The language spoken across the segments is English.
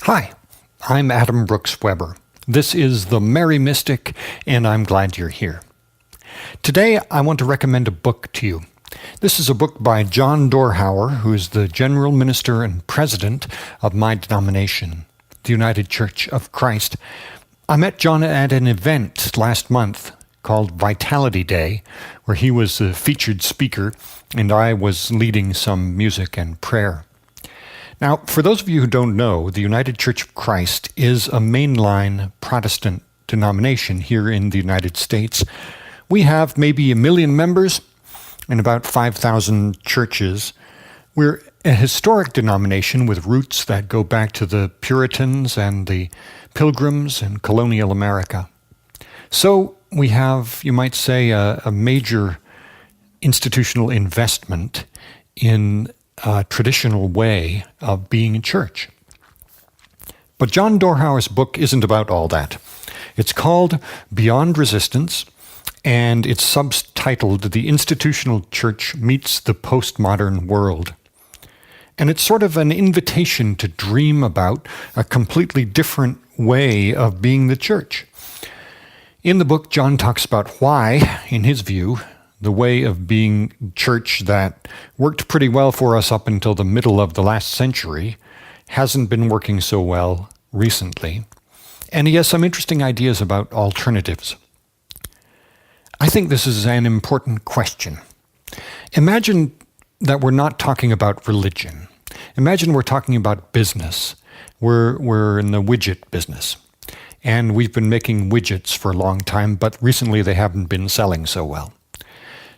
Hi, I'm Adam Brooks Weber. This is The Merry Mystic, and I'm glad you're here. Today, I want to recommend a book to you. This is a book by John Dorhauer, who is the General Minister and President of my denomination, the United Church of Christ. I met John at an event last month called Vitality Day, where he was the featured speaker, and I was leading some music and prayer. Now, for those of you who don't know, the United Church of Christ is a mainline Protestant denomination here in the United States. We have maybe 1 million members and about 5,000 churches. We're a historic denomination with roots that go back to the Puritans and the Pilgrims in colonial America. So we have, you might say, a major institutional investment in a traditional way of being a church. But John Dorhauer's book isn't about all that. It's called Beyond Resistance, and it's subtitled The Institutional Church Meets the Postmodern World. And it's sort of an invitation to dream about a completely different way of being the church. In the book, John talks about why, in his view, the way of being church that worked pretty well for us up until the middle of the last century hasn't been working so well recently. And he has some interesting ideas about alternatives. I think this is an important question. Imagine that we're not talking about religion. Imagine we're talking about business. We're in the widget business. And we've been making widgets for a long time, but recently they haven't been selling so well.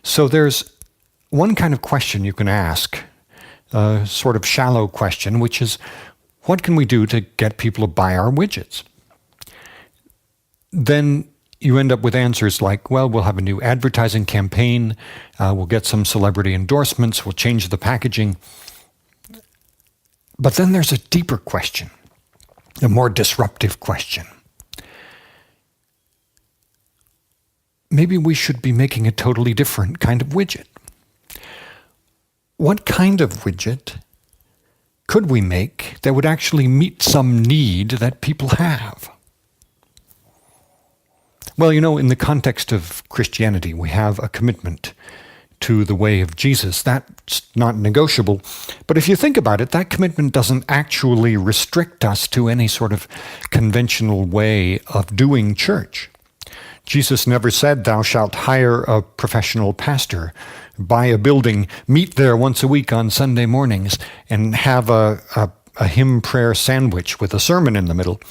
So there's one kind of question you can ask, a sort of shallow question, which is, what can we do to get people to buy our widgets? Then you end up with answers like, well, we'll have a new advertising campaign, we'll get some celebrity endorsements, we'll change the packaging. But then there's a deeper question, a more disruptive question. Maybe we should be making a totally different kind of widget. What kind of widget could we make that would actually meet some need that people have? Well, in the context of Christianity, we have a commitment to the way of Jesus. That's not negotiable. But if you think about it, that commitment doesn't actually restrict us to any sort of conventional way of doing church. Jesus never said, thou shalt hire a professional pastor, buy a building, meet there once a week on Sunday mornings, and have a hymn prayer sandwich with a sermon in the middle.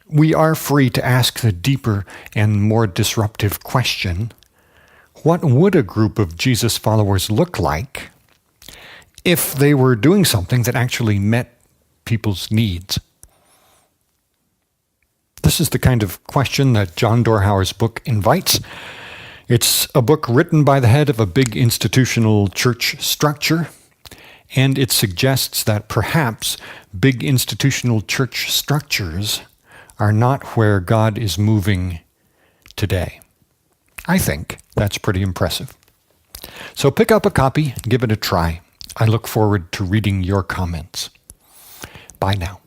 We are free to ask the deeper and more disruptive question, what would a group of Jesus followers look like if they were doing something that actually met people's needs? This is the kind of question that John Dorhauer's book invites. It's a book written by the head of a big institutional church structure, and it suggests that perhaps big institutional church structures are not where God is moving today. I think that's pretty impressive. So pick up a copy, give it a try. I look forward to reading your comments. Bye now.